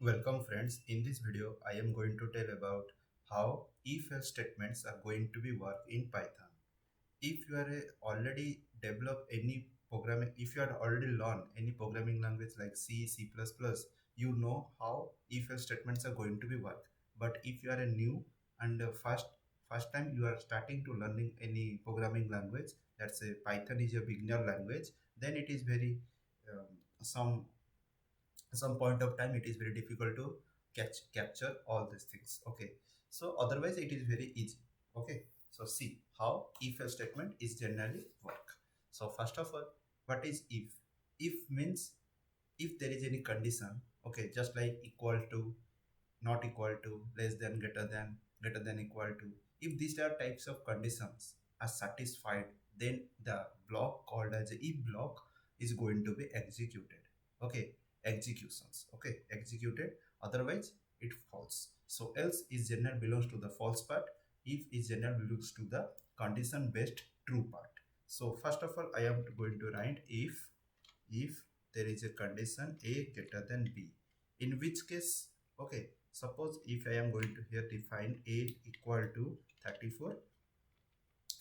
Welcome friends. In this video, I am going to tell about how if-else statements are going to be work in Python. If you are already developed any programming, if you are already learned any programming language like C, C++, you know how if-else statements are going to be work. But if you are a new and first time you are starting to learning any programming language, let's say Python is a beginner language, then it is very um, some point of time it is very difficult to capture all these things. Okay, so otherwise it is very easy. Okay, so see how if a statement is generally work. So first of all, what is if means if there is any condition. Okay, just like equal to, not equal to, less than, greater than, equal to. If these are types of conditions are satisfied, then the block called as a if block is going to be executed. Okay, executions. Okay, executed. Otherwise, it false. So else is general belongs to the false part. If is general belongs to the condition based true part. So first of all, I am going to write if there is a condition a greater than b, in which case, okay, suppose if I am going to here define a equal to 34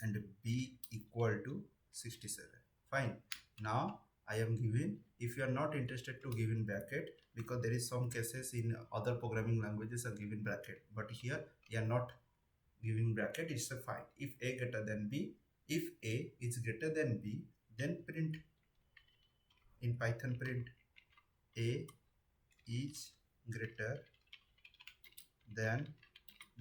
and b equal to 67. Fine. Now I am giving, if you are not interested to give in bracket, because there is some cases in other programming languages are given bracket, but here you are not giving bracket, it's a fine. If a greater than b, if a is greater than b, then print in Python, print a is greater than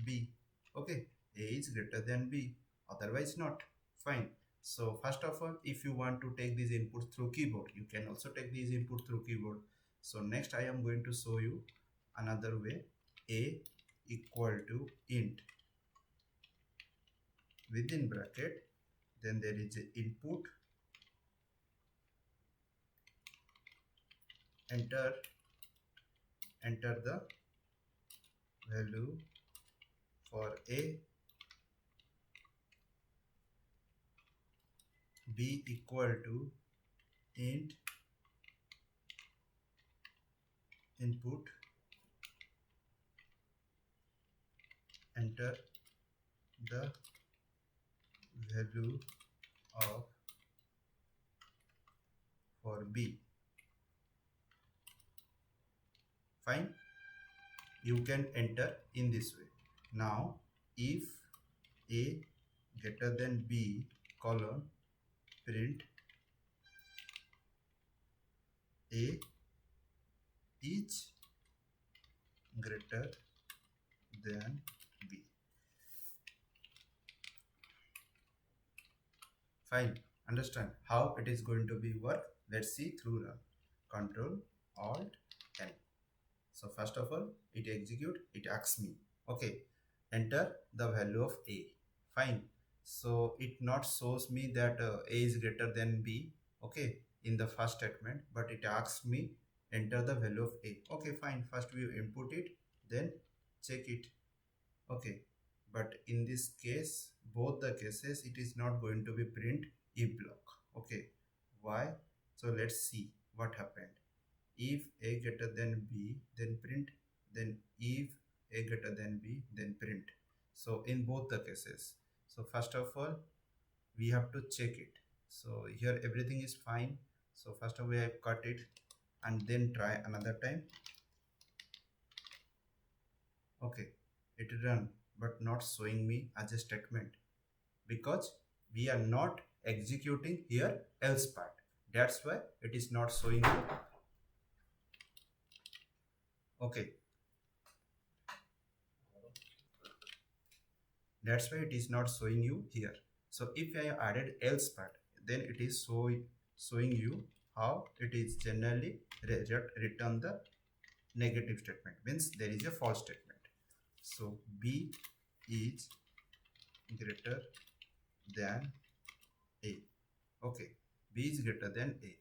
b. Okay, a is greater than b, otherwise not. Fine. So first of all, if you want to take these inputs through keyboard, you can also take these input through keyboard. So next I am going to show you another way. A equal to int, within bracket, then there is a input, enter the value for a, b equal to int input, enter the value of for b. Fine, you can enter in this way. Now if a greater than b colon, print a is greater than b. Fine. Understand how it is going to be work? Let's see through run. Control Alt N. So first of all, it execute, it asks me, okay, enter the value of a. Fine. So it not shows me that a is greater than b, okay, in the first statement, but it asks me enter the value of a. Okay, fine. First we input it, then check it. Okay, but in this case, both the cases, it is not going to be print if block. Okay, why? So let's see what happened. If a greater than b, then print, then if a greater than b, then print. So in both the cases, so first of all, we have to check it. So here everything is fine. So first of all, I have cut it and then try another time. Okay, it run, but not showing me as a statement, because we are not executing here else part. That's why it is not showing you. Okay, that's why it is not showing you here. So if I added else part, then it is showing you how it is generally return the negative statement, means there is a false statement. So b is greater than a. Okay, b is greater than a.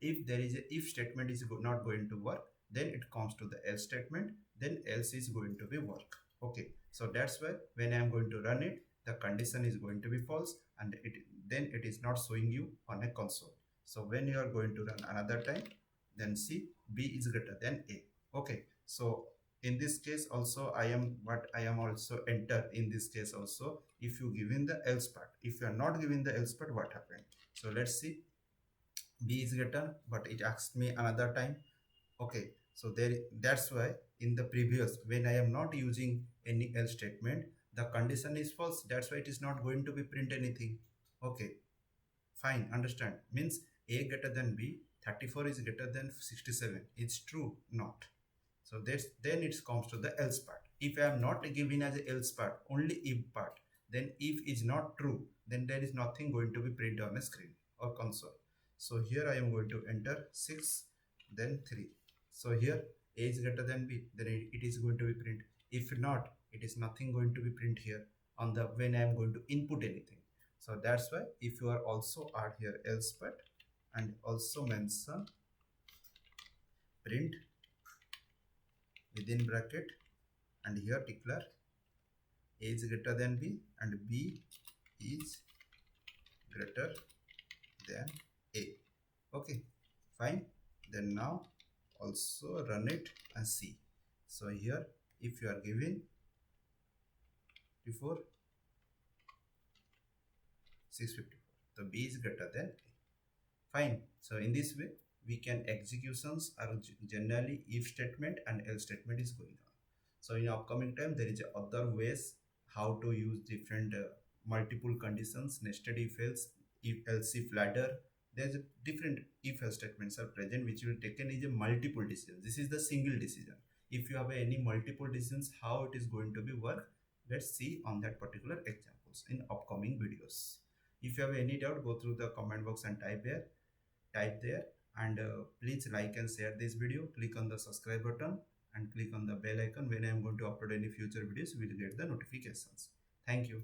If there is a if statement is not going to work, then it comes to the else statement, then else is going to be work. Okay, so that's why when I am going to run it, the condition is going to be false, and then it is not showing you on a console. So when you are going to run another time, then see b is greater than a. Okay, So in this case also I am what I am also enter in this case also, if you given the else part, if you are not given the else part, what happened. So let's see. B is written, but it asked me another time. Okay, so there, that's why in the previous, when I am not using any else statement, the condition is false, that's why it is not going to be print anything. Okay, fine, understand. Means a greater than b, 34 is greater than 67, it's true, not. So that's, then it comes to the else part. If I am not given as a else part, only if part, then if is not true, then there is nothing going to be printed on a screen or console. So here I am going to enter 6, then 3. So here a is greater than b, then it is going to be print. If not, it is nothing going to be print here on the when I am going to input anything. So that's why if you are also add here else part and also mention print within bracket, and here declare a is greater than b and b is greater than a. Okay, fine. Then now also run it and see. So here if you are given before 654, so b is greater than a. Fine. So in this way we can executions are generally if statement and else statement is going on. So in upcoming time there is other ways how to use different multiple conditions, nested if else if ladder. There's a different if else statements are present which will taken is a multiple decision. This is the single decision. If you have any multiple decisions, how it is going to be work, let's see on that particular examples in upcoming videos. If you have any doubt, go through the comment box and type there, and please like and share this video. Click on the subscribe button and click on the bell icon. When I am going to upload any future videos, you will get the notifications. Thank you.